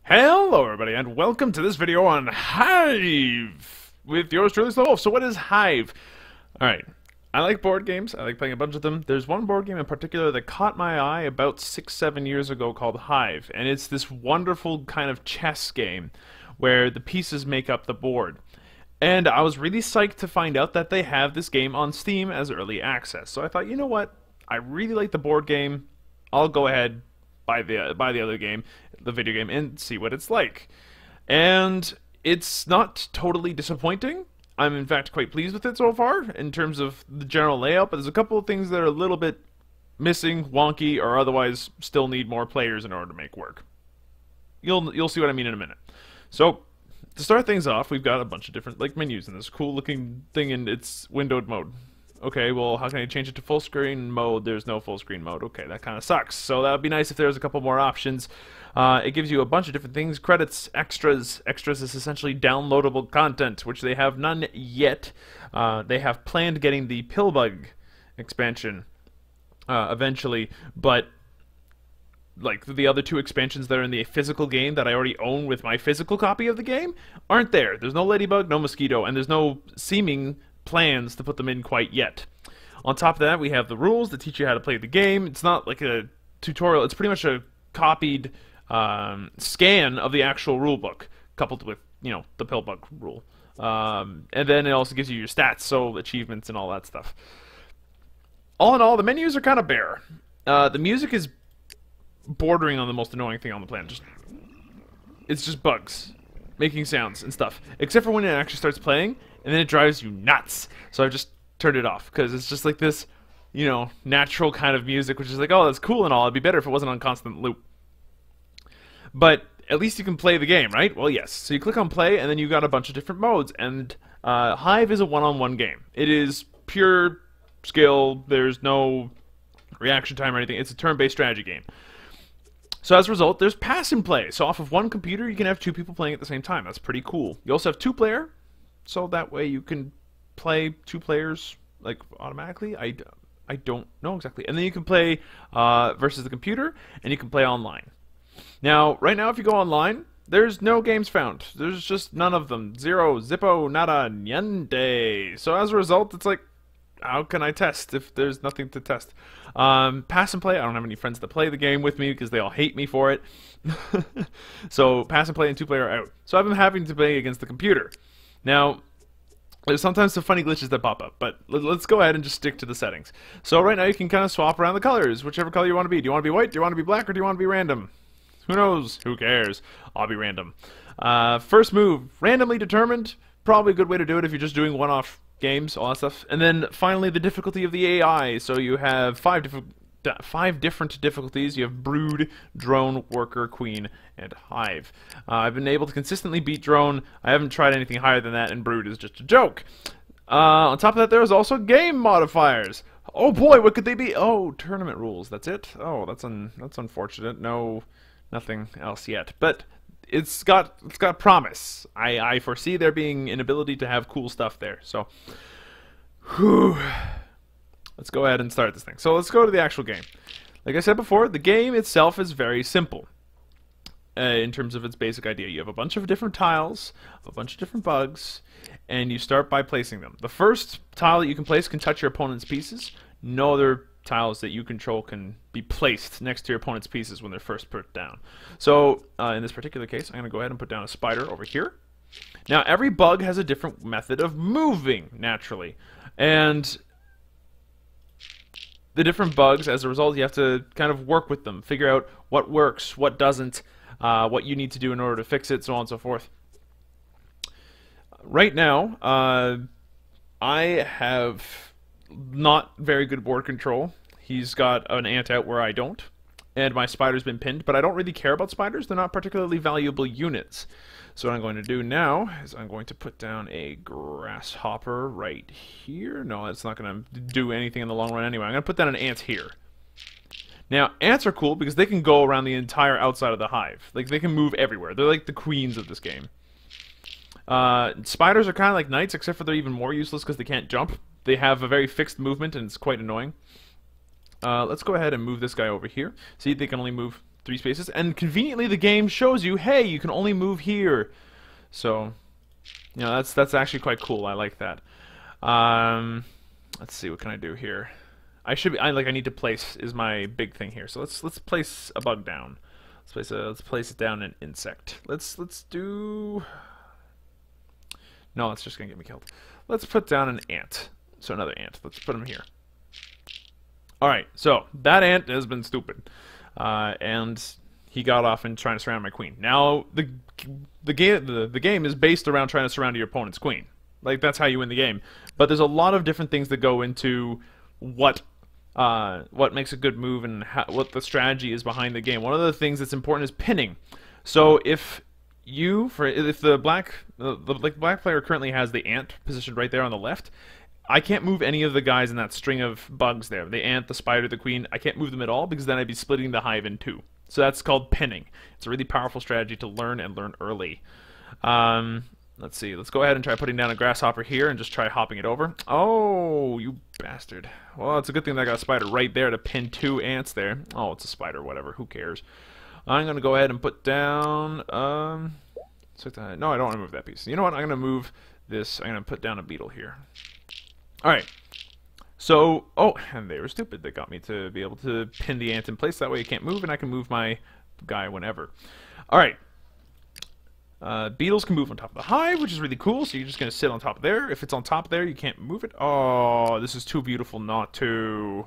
Hello everybody and welcome to this video on Hive with yours truly SlowWolf. So what is Hive? Alright, I like board games, I like playing a bunch of them. There's one board game in particular that caught my eye about 6-7 years ago called Hive, and it's this wonderful kind of chess game where the pieces make up the board. And I was really psyched to find out that they have this game on Steam as early access. So I thought, you know what, I really like the board game, I'll go ahead buy the other game, the video game, and see what it's like. And it's not totally disappointing. I'm in fact quite pleased with it so far in terms of the general layout, but there's a couple of things that are a little bit missing, wonky, or otherwise still need more players in order to make work. You'll see what I mean in a minute. So to start things off, we've got a bunch of different menus in this cool looking thing in its windowed mode. Okay, well, how can I change it to full screen mode? There's no full screen mode. Okay, that kind of sucks. So that would be nice if there was a couple more options. It gives you a bunch of different things. Credits, extras. Extras is essentially downloadable content, which they have none yet. They have planned getting the Buggy expansion eventually, but like the other two expansions that are in the physical game that I already own with my physical copy of the game aren't there. There's no ladybug, no mosquito, and there's no seeming plans to put them in quite yet. On top of that, we have the rules that teach you how to play the game. It's not like a tutorial, it's pretty much a copied scan of the actual rule book, coupled with, you know, the Pillbug rule. And then it also gives you your stats, so achievements and all that stuff. All in all, the menus are kind of bare. The music is bordering on the most annoying thing on the planet. It's just bugs making sounds and stuff, except for when it actually starts playing, and then it drives you nuts. So I've just turned it off, because it's just like this, you know, natural kind of music, which is like, oh, that's cool and all, it'd be better if it wasn't on constant loop. But at least you can play the game, right? Well, yes. So you click on play, and then you got a bunch of different modes, and Hive is a one-on-one game. It is pure skill, there's no reaction time or anything, it's a turn-based strategy game. So as a result, there's pass and play. So off of one computer, you can have two people playing at the same time. That's pretty cool. You also have two-player, so that way you can play two players like automatically. I don't know exactly. And then you can play versus the computer, and you can play online. Now, right now, if you go online, there's no games found. There's just none of them. Zero, zippo, nada, niente. So as a result, it's like, how can I test if there's nothing to test? Pass and play, I don't have any friends that play the game with me because they all hate me for it. So pass and play and two-player are out. So I've been having to play against the computer. Now, there's sometimes some funny glitches that pop up, but let's go ahead and just stick to the settings. So right now you can kind of swap around the colors, whichever color you want to be. Do you want to be white, do you want to be black, or do you want to be random? Who knows? Who cares? I'll be random. First move, randomly determined. Probably a good way to do it if you're just doing one-off games, all that stuff. And then finally the difficulty of the AI. So you have five different difficulties. You have Brood, Drone, Worker, Queen, and Hive. I've been able to consistently beat Drone. I haven't tried anything higher than that, and Brood is just a joke. On top of that, there's also game modifiers. Oh boy, what could they be? Oh, tournament rules. That's it? Oh, that's unfortunate. No, nothing else yet. But it's got promise. I foresee there being an ability to have cool stuff there. So, whew. Let's go ahead and start this thing. So let's go to the actual game. Like I said before, the game itself is very simple in terms of its basic idea. You have a bunch of different tiles, a bunch of different bugs, and you start by placing them. The first tile that you can place can touch your opponent's pieces. No other tiles that you control can be placed next to your opponent's pieces when they're first put down. So in this particular case, I'm going to go ahead and put down a spider over here. Now every bug has a different method of moving naturally, and the different bugs, as a result, you have to kind of work with them, figure out what works, what doesn't, what you need to do in order to fix it, so on and so forth. Right now, I have not very good board control. He's got an ant out where I don't, and my spider's been pinned, but I don't really care about spiders. They're not particularly valuable units. So what I'm going to do now is I'm going to put down a grasshopper right here. No, that's not going to do anything in the long run anyway. I'm going to put down an ant here. Now, ants are cool because they can go around the entire outside of the hive. Like, they can move everywhere. They're like the queens of this game. Spiders are kind of like knights, except for they're even more useless because they can't jump. They have a very fixed movement, and it's quite annoying. Let's go ahead and move this guy over here. See, they can only move 3 spaces, and conveniently the game shows you, hey, you can only move here. So, you know, that's actually quite cool. I like that. Let's see, what can I do here? I need to place is my big thing here. So let's place a bug down. Let's place it down an insect. Let's do. No, that's just gonna get me killed. Let's put down an ant. So another ant. Let's put him here. All right. So that ant has been stupid, and he got off and trying to surround my queen. Now the game is based around trying to surround your opponent's queen. Like, that's how you win the game. But there's a lot of different things that go into what makes a good move and what the strategy is behind the game. One of the things that's important is pinning. So if the black player currently has the ant positioned right there on the left, I can't move any of the guys in that string of bugs there. The ant, the spider, the queen, I can't move them at all because then I'd be splitting the hive in two. So that's called pinning. It's a really powerful strategy to learn and learn early. Let's see. Let's go ahead and try putting down a grasshopper here and just try hopping it over. Oh, you bastard. Well, it's a good thing that I got a spider right there to pin 2 ants there. Oh, it's a spider, whatever. Who cares? I'm going to go ahead and put down... no, I don't want to move that piece. You know what? I'm going to move this. I'm going to put down a beetle here. Alright. So, oh, and they were stupid. They got me to be able to pin the ant in place. That way it can't move, and I can move my guy whenever. Alright. Beetles can move on top of the hive, which is really cool, so you're just going to sit on top there. If it's on top there, you can't move it. Oh, this is too beautiful not to.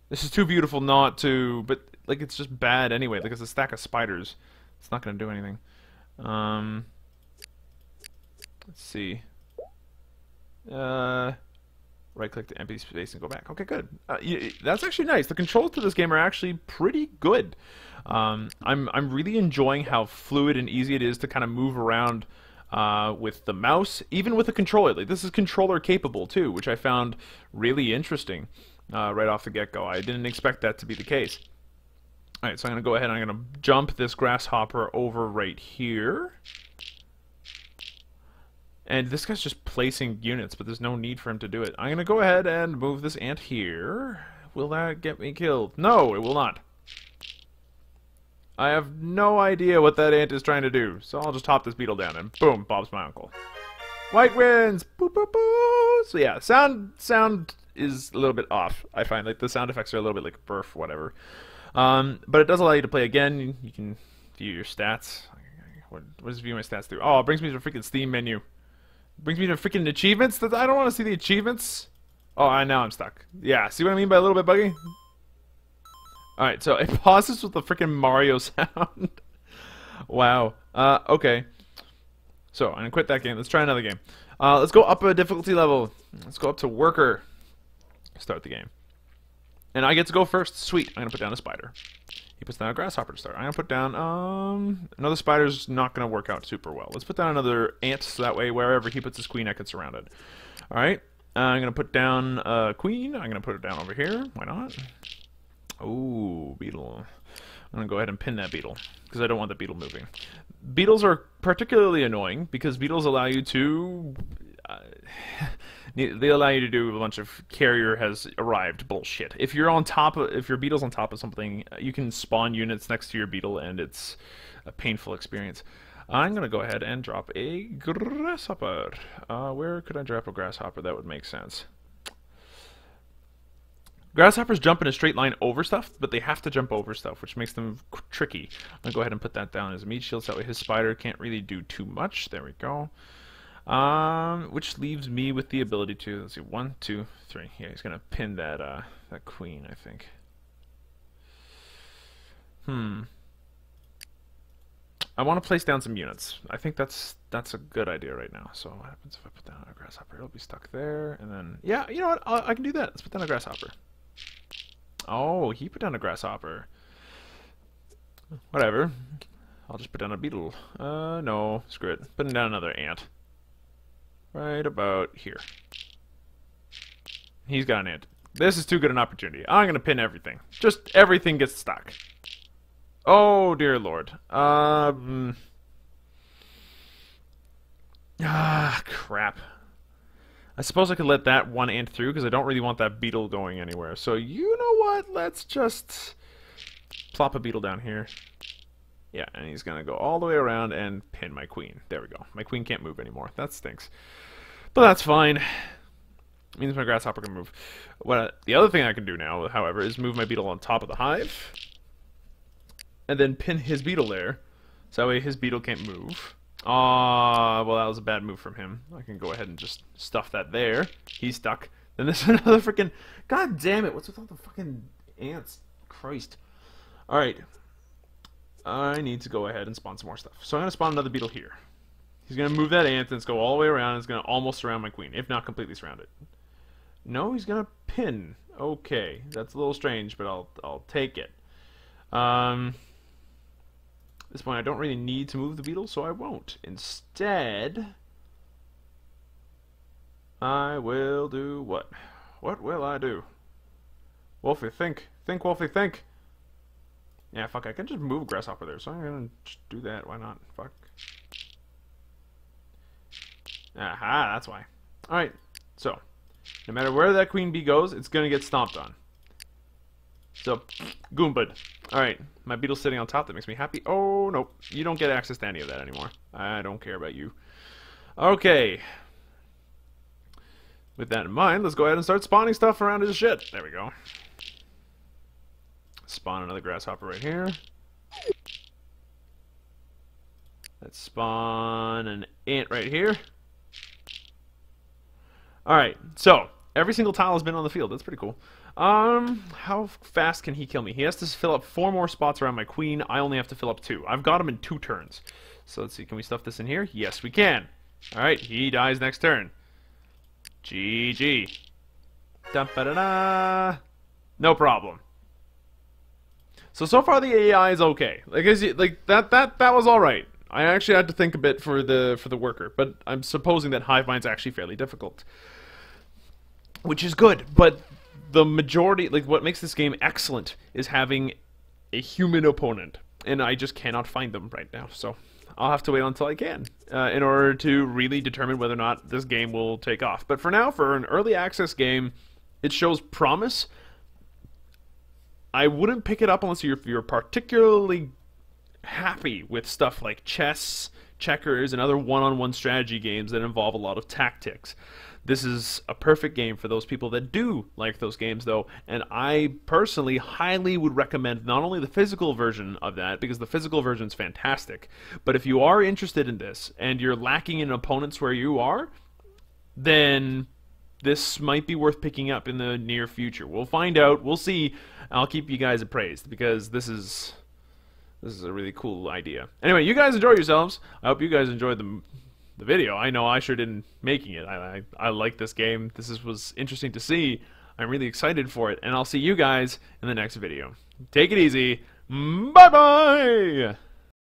This is too beautiful not to, but, like, it's just bad anyway. Like, it's a stack of spiders. It's not going to do anything. Let's see. Right-click to empty space and go back. Okay, good. That's actually nice. The controls to this game are actually pretty good. I'm really enjoying how fluid and easy it is to kind of move around with the mouse, even with a controller. Like, this is controller capable too, which I found really interesting right off the get-go. I didn't expect that to be the case. All right, so I'm going to go ahead and I'm going to jump this grasshopper over right here. And this guy's just placing units, but there's no need for him to do it. I'm going to go ahead and move this ant here. Will that get me killed? No, it will not. I have no idea what that ant is trying to do, so I'll just hop this beetle down and boom, Bob's my uncle. White wins! Boo boo boo! So yeah, sound is a little bit off. I find like the sound effects are a little bit like burf, whatever. But it does allow you to play again. You can view your stats. What does view my stats do? Oh, it brings me to the freaking Steam menu. Brings me to freaking achievements? I don't want to see the achievements. Oh, now I'm stuck. Yeah, see what I mean by a little bit buggy? Alright, so it pauses with the freaking Mario sound. Wow. Okay. So, I'm gonna quit that game. Let's try another game. Let's go up a difficulty level. Let's go up to Worker. Start the game. And I get to go first. Sweet. I'm gonna put down a spider. He puts down a grasshopper to start. I'm gonna put down another spider's not gonna work out super well. Let's put down another ant so that way wherever he puts his queen I can surround it. Alright. I'm gonna put down a queen. I'm gonna put it down over here. Why not? Ooh, beetle. I'm gonna go ahead and pin that beetle because I don't want the beetle moving. Beetles are particularly annoying because beetles allow you to they allow you to do a bunch of carrier has arrived bullshit. If you're on top of, if your beetle's on top of something, you can spawn units next to your beetle, and it's a painful experience. I'm gonna go ahead and drop a grasshopper. Where could I drop a grasshopper that would make sense? Grasshoppers jump in a straight line over stuff, but they have to jump over stuff, which makes them tricky. I'm gonna go ahead and put that down as a meat shield, so that way his spider can't really do too much. There we go. Which leaves me with the ability to, let's see, 1, 2, 3. Yeah, he's gonna pin that that queen, I think. I want to place down some units. I think that's a good idea right now. So what happens if I put down a grasshopper? It'll be stuck there, and then yeah, you know what? I can do that. Let's put down a grasshopper. Oh, he put down a grasshopper. Whatever. I'll just put down a beetle. No, screw it. Putting down another ant. Right about here. He's got an ant. This is too good an opportunity. I'm gonna pin everything. Just everything gets stuck. Oh dear lord. Crap. I suppose I could let that one ant through because I don't really want that beetle going anywhere. So you know what? Let's just plop a beetle down here. Yeah, and he's going to go all the way around and pin my queen. There we go. My queen can't move anymore. That stinks. But that's fine. It means my grasshopper can move. The other thing I can do now, however, is move my beetle on top of the hive. And then pin his beetle there. So that way his beetle can't move. Well, that was a bad move from him. I can go ahead and just stuff that there. He's stuck. Then there's another freaking... God damn it, what's with all the fucking ants? Christ. Alright. I need to go ahead and spawn some more stuff. So I'm going to spawn another beetle here. He's going to move that ant and it's go all the way around. It's going to almost surround my queen, if not completely surround it. No, he's going to pin. Okay, that's a little strange, but I'll take it. At this point, I don't really need to move the beetle, so I won't. Instead, I will do what? What will I do? Wolfie, think. Think, Wolfie, think. Yeah, fuck, I can just move grasshopper there, so I'm gonna just do that. Why not? Fuck. Aha, that's why. Alright, so, no matter where that queen bee goes, it's gonna get stomped on. So, Goombud. Alright, my beetle's sitting on top, that makes me happy. Oh, nope, you don't get access to any of that anymore. I don't care about you. Okay. With that in mind, let's go ahead and start spawning stuff around his shit. There we go. Spawn another grasshopper right here. Let's spawn an ant right here. Alright, so every single tile has been on the field. That's pretty cool. How fast can he kill me? He has to fill up 4 more spots around my queen. I only have to fill up 2. I've got him in 2 turns. So let's see, can we stuff this in here? Yes, we can. Alright, he dies next turn. GG. Da-ba-da-da. No problem. So far the AI is okay. Like that was all right. I actually had to think a bit for the worker, but I'm supposing that hive mind's actually fairly difficult, which is good. But the majority, like what makes this game excellent, is having a human opponent, and I just cannot find them right now. So I'll have to wait until I can in order to really determine whether or not this game will take off. But for now, for an early access game, it shows promise. I wouldn't pick it up unless you're particularly happy with stuff like chess, checkers, and other one-on-one strategy games that involve a lot of tactics. This is a perfect game for those people that do like those games, though, and I personally highly would recommend not only the physical version of that, because the physical version is fantastic, but if you are interested in this and you're lacking in opponents where you are, then this might be worth picking up in the near future. We'll find out. We'll see. I'll keep you guys appraised, because this is a really cool idea. Anyway, you guys enjoy yourselves. I hope you guys enjoyed the video. I know I sure didn't making it. I like this game. This was interesting to see. I'm really excited for it, and I'll see you guys in the next video. Take it easy. Bye-bye!